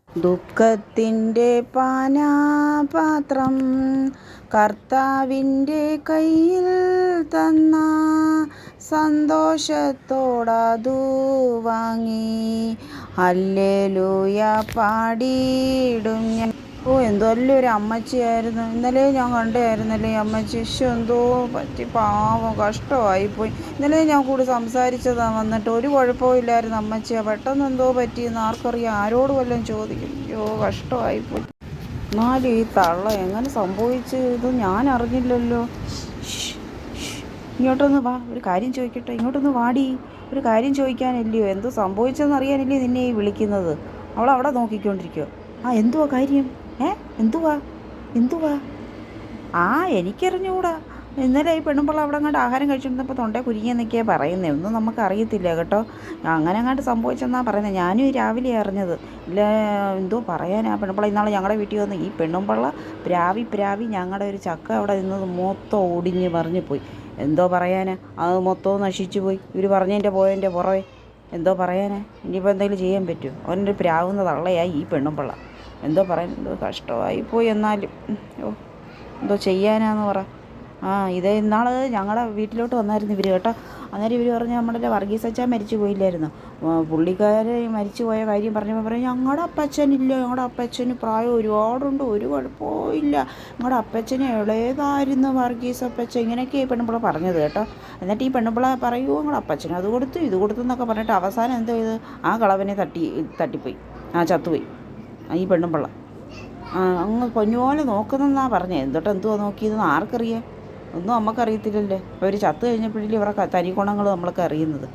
ദുഃഖത്തിൻ്റെ പാനപാത്രം കർത്താവിൻ്റെ കയ്യിൽ തന്ന സന്തോഷത്തോടതു വാങ്ങി ഹല്ലേലൂയ പാടിയിടും ഞാൻ. എന്തോ ഒരു അമ്മച്ചിയായിരുന്നു. ഇന്നലെ ഞാൻ കണ്ടായിരുന്നല്ലേ ഈ അമ്മച്ചി. എന്തോ പറ്റി, പാവം, കഷ്ടമായിപ്പോയി. ഇന്നലെ ഞാൻ കൂടി സംസാരിച്ചതാണ് വന്നിട്ട്. ഒരു കുഴപ്പവും ഇല്ലായിരുന്നു അമ്മച്ചിയാ. പെട്ടെന്ന് എന്തോ പറ്റിയെന്ന് ആർക്കറിയാം. ആരോട് വല്ലതും ചോദിക്കും. അയ്യോ, കഷ്ടമായിപ്പോയി. എന്നാലും ഈ തള്ള എങ്ങനെ സംഭവിച്ചു ഇത് ഞാൻ അറിഞ്ഞില്ലല്ലോ. ഇങ്ങോട്ടൊന്ന് വാ, ഒരു കാര്യം ചോദിക്കട്ടെ. ഇങ്ങോട്ടൊന്ന് വാടി, ഒരു കാര്യം ചോദിക്കാനില്ലയോ? എന്തോ സംഭവിച്ചതെന്ന് അറിയാനില്ലേ നിന്നെ ഈ വിളിക്കുന്നത്. അവളവിടെ നോക്കിക്കൊണ്ടിരിക്കുമോ? എന്തുവാ കാര്യം? എന്തുവാ എന്തുവാ? എനിക്കറിഞ്ഞുകൂടാ. ഇന്നലെ ഈ പെണ്ണുമ്പിള്ള അവിടെ അങ്ങോട്ട് ആഹാരം കഴിച്ചിരുന്നപ്പോൾ തൊണ്ടേ കുരുങ്ങിയെന്നൊക്കെയാണ് പറയുന്നത്. ഒന്നും നമുക്ക് അറിയത്തില്ല കേട്ടോ. അങ്ങനെ അങ്ങോട്ട് സംഭവിച്ചെന്നാണ് പറയുന്നത്. ഞാനും ഈ രാവിലെ അറിഞ്ഞത്. ഇല്ല, എന്തോ പറയാനാ. പെണ്ണുമ്പിള്ള ഇന്നാളെ ഞങ്ങളുടെ വീട്ടിൽ വന്ന് ഈ പെണ്ണുമ്പിള്ള പ്രാവി ഞങ്ങളുടെ ഒരു ചക്ക അവിടെ നിന്നത് മൊത്തം ഒടിഞ്ഞ് മറിഞ്ഞു പോയി. എന്തോ പറയാനാ, അത് മൊത്തവും നശിച്ചു പോയി. ഇവർ പറഞ്ഞതിൻ്റെ പോയതിൻ്റെ പുറവേ എന്തോ പറയാനാ. ഇനിയിപ്പോൾ എന്തെങ്കിലും ചെയ്യാൻ പറ്റുമോ? അവനൊരു പ്രാവുന്ന തള്ളയായി ഈ പെണ്ണുമ്പിള്ള. എന്തോ പറയാൻ, എന്തോ കഷ്ടമായി പോയി. എന്നാലും എന്തോ ചെയ്യാനാന്ന് പറ. ഇത് ഇന്നാൾ ഞങ്ങളുടെ വീട്ടിലോട്ട് വന്നായിരുന്നു ഇവർ കേട്ടോ. അന്നേരം ഇവർ പറഞ്ഞു നമ്മുടെ വർഗീസ് അച്ഛൻ മരിച്ചു പോയില്ലായിരുന്നു. പുള്ളിക്കാർ മരിച്ചു പോയ കാര്യം പറഞ്ഞപ്പോൾ പറയും ഞങ്ങളുടെ അപ്പച്ചനില്ല, ഞങ്ങളുടെ അപ്പച്ചന് പ്രായം ഒരുപാടുണ്ട്, ഒരു കുഴപ്പവും ഇല്ല, ഞങ്ങളുടെ അപ്പച്ചന് ഇളയതായിരുന്നു വർഗീസ് അപ്പച്ചൻ. ഇങ്ങനെയൊക്കെ ഈ പെണ്ണുമ്പിള്ള പറഞ്ഞത് കേട്ടോ. എന്നിട്ട് ഈ പെണ്ണുമ്പിള്ള പറയുമോ ഞങ്ങളുടെ അപ്പച്ചന് അത് കൊടുത്തു ഇത് കൊടുത്തു എന്നൊക്കെ പറഞ്ഞിട്ട് അവസാനം എന്തോ ചെയ്ത് ആ കളവനെ തട്ടിപ്പോയി, ചത്തുപോയി ഈ പെണ്ണുമ്പിള്ള. അങ്ങ് പൊന്നുപോലെ നോക്കുന്നെന്നാണ് പറഞ്ഞത്. എന്തുവാ നോക്കിയതെന്ന് ആർക്കറിയാം? ഒന്നും നമുക്കറിയത്തില്ലല്ലേ. അപ്പോൾ അവർ ചത്ത് കഴിഞ്ഞപ്പോഴല്ലേ ഇവരുടെ തനി ഗുണങ്ങൾ നമ്മളൊക്കെ അറിയുന്നത്.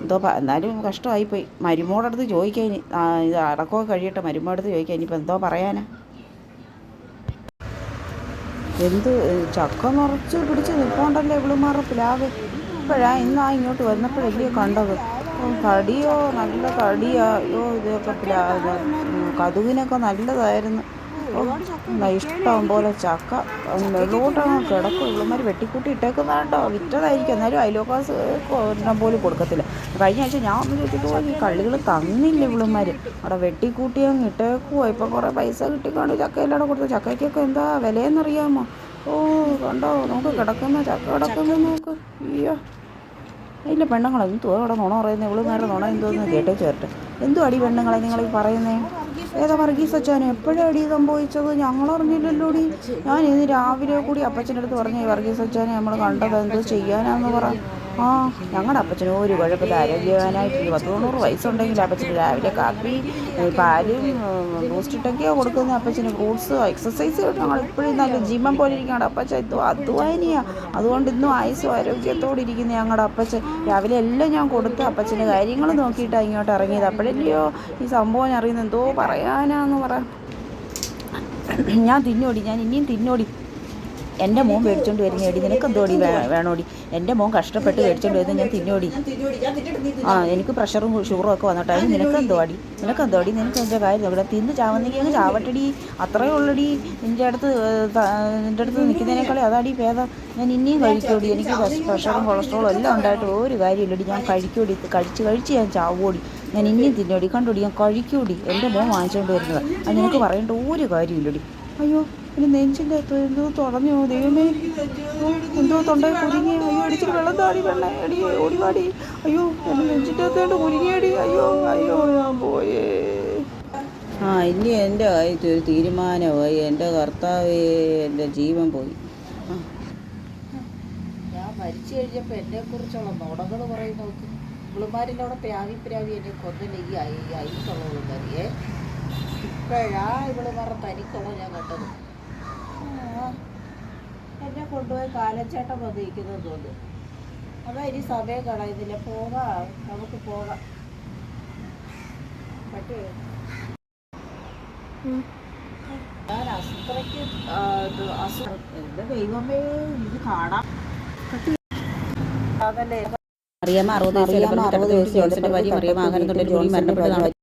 എന്തോ എന്നാലും കഷ്ടമായിപ്പോയി. മരുമോടടുത്ത് ചോദിക്കാൻ ഇനി ഇത് അടക്കമൊക്കെ കഴിയട്ടെ. മരുമോടടുത്ത് ചോദിക്കാൻ ഇനിയിപ്പോൾ എന്തോ പറയാനാ. ചക്ക നിറച്ച് പിടിച്ച് നിൽപ്പുണ്ടല്ലേ ഇവളുമാരുടെ പ്ലാവ്. ഇങ്ങോട്ട് വന്നപ്പോഴല്ലേ കണ്ടത്. കടിയോ, നല്ല കടിയാ. ഇതൊക്കെ കതുകിനൊക്കെ നല്ലതായിരുന്നു. ഇഷ്ടം പോലെ ചക്ക വെള്ളോട്ടങ്ങ് കിടക്കും. ഇവളുമാർ വെട്ടിക്കൂട്ടി ഇട്ടേക്കുന്നതാണ്ടോ. വിറ്റതായിരിക്കും. എന്നാലും അയലോക്കാസ് ഒരെണ്ണം പോലും കൊടുക്കത്തില്ല. കഴിഞ്ഞ ആഴ്ച ഞാൻ ഒന്ന് ചോദിച്ചിട്ട് ഈ കള്ളികൾ തന്നില്ല ഇവളുമാർ. അവിടെ വെട്ടിക്കൂട്ടി അങ്ങ് ഇട്ടേക്കുവോ. ഇപ്പം കുറേ പൈസ കിട്ടിക്കാണ്ട് ചക്കയെല്ലാം കൊടുത്തു. ചക്കയ്ക്കൊക്കെ എന്താ വിലയെന്നറിയാമോ? കണ്ടോ, നോക്ക് കിടക്കുന്ന ചക്ക കിടക്കുന്ന നോക്ക്. അയ്യോ, ഇല്ല പെണ്ണുങ്ങളെ എന്തുവാ അവിടെ നുണ പറയുന്നത്? ഇവളുമാരുടെ നുണ എന്തോന്ന് കേട്ടേ ചേർട്ട്. എന്തു അടി പെണ്ണുങ്ങളെ നിങ്ങൾ ഈ പറയുന്നേ? ഏതാ വർഗീസ് അച്ഛന് എപ്പോഴും അടി സംഭവിച്ചത്? ഞങ്ങളറിഞ്ഞില്ലല്ലോ ഡി. ഞാൻ ഇന്ന് രാവിലെ കൂടി അപ്പച്ചൻ്റെ അടുത്ത് പറഞ്ഞു വർഗീസ് അച്ഛനെ നമ്മൾ കണ്ടത് എന്തോ ചെയ്യാനാന്ന് പറ. ഞങ്ങളുടെ അപ്പച്ചന് ഒരു കുഴപ്പമില്ല, ആരോഗ്യവാനായിട്ട് 190 വയസ്സുണ്ടെങ്കിൽ അപ്പച്ചന് രാവിലെ കാപ്പി പാലും ബൂസ്റ്റിട്ടൊക്കെയോ കൊടുക്കുന്ന അപ്പച്ചന്. ഫ്രൂട്ട്സ് എക്സസൈസ് ഞങ്ങൾ ഇപ്പോഴും നല്ല ജിമ്മം പോലെ ഇരിക്കുകയാണ് അപ്പച്ചൻ. എന്തോ അധ്വാനിയാണ്. അതുകൊണ്ട് ഇന്നും ആയുസ്സും ആരോഗ്യത്തോടെ ഇരിക്കുന്ന ഞങ്ങളുടെ അപ്പച്ചൻ. രാവിലെ എല്ലാം ഞാൻ കൊടുത്ത് അപ്പച്ചൻ്റെ കാര്യങ്ങൾ നോക്കിയിട്ടാണ് ഇങ്ങോട്ട് ഇറങ്ങിയത്. അപ്പോഴല്ലയോ ഈ സംഭവം അറിയുന്നത്. എന്തോ പറയാനാന്ന് പറ. ഞാൻ ഇനിയും തിന്നോടി. എൻ്റെ മോൻ മേടിച്ചോണ്ട് വരുന്നേടി. നിനക്കെന്തോടി വേണോടി? എൻ്റെ മോൻ കഷ്ടപ്പെട്ട് മേടിച്ചോണ്ട് വരുന്നത് ഞാൻ തിന്നോടി. എനിക്ക് പ്രഷറും ഷുഗറും ഒക്കെ വന്നിട്ട് അതിന് നിനക്കെന്തോടി? നിനക്ക് എൻ്റെ കാര്യം നോക്കട്ടെ. തിന്ന് ചാവുന്നെങ്കിൽ അങ്ങ് ചാവട്ടടി, അത്രയേ ഉള്ളടി. നിൻ്റെ അടുത്ത് നിൽക്കുന്നതിനേക്കാളെ അതാടി ഭേദം. ഞാൻ ഇനിയും കഴിക്കൂടി. എനിക്ക് പ്രഷറും കൊളസ്ട്രോളും എല്ലാം ഉണ്ടായിട്ട് ഒരു കാര്യമില്ലടി. ഞാൻ കഴിക്കൂടി. കഴിച്ച് ഞാൻ ചാവോടി. ഞാൻ ഇനിയും തിന്നോടി. കണ്ടോടി, ഞാൻ കഴിക്കൂടി. എൻ്റെ മോൻ വാങ്ങിച്ചുകൊണ്ട് വരുന്നത്. അത് നിനക്ക് പറയേണ്ട ഒരു കാര്യമില്ലടി. അയ്യോ, പിന്നെ നെഞ്ചിൻ്റെ എന്തോ തുടഞ്ഞോ ദൈവമേ. എന്തോ തൊണ്ടയിൽ കുരുങ്ങി. അയ്യോ, അടിച്ചിട്ട് വെള്ളം താടി വെള്ളം എടി, ഓടിവാടി. അയ്യോ, എൻ്റെ നെഞ്ചിൻ്റെ അകത്തോണ്ട് കുരുങ്ങിയടി. അയ്യോ ഞാൻ പോയേ. ഇനി എൻ്റെ കാര്യത്തിൽ ഒരു തീരുമാനമായി. എൻ്റെ കർത്താവേ, എൻ്റെ ജീവൻ പോയി. ഞാൻ മരിച്ചു കഴിഞ്ഞപ്പോൾ എന്നെക്കുറിച്ചുള്ള നുണകൾ പറയും നോക്ക്. ഇവളുമാരിൻ്റെ അവിടെ പ്രാവി എന്നെ കൊന്നില്ലെങ്കിൽ അയച്ചുള്ളവരെന്നറിയേ. ഇപ്പോഴാ ഇവളുമാരുടെ തനിക്കുള്ള ഞാൻ കണ്ടത്. എന്നെ കൊണ്ടുപോയി കാലച്ചേട്ടൻ വന്നിരിക്കുന്നത് തോന്നുന്നു. അതാ ഇനി സമയം കളയുന്നില്ല. പോകാം, നമുക്ക് പോകാം. പറ്റേ ഞാൻ അത്രയ്ക്ക് എൻ്റെ ദൈവമേ, ഇത് കാണാം. അതല്ലേ അറിയാമോ 60 വയസ്സ് ജോൺസന്റെ ഭാര്യ മറിയാമോ ആകാരം തൊട്ടൊരു ജോണി മരണപ്പെട്ടതാണ്.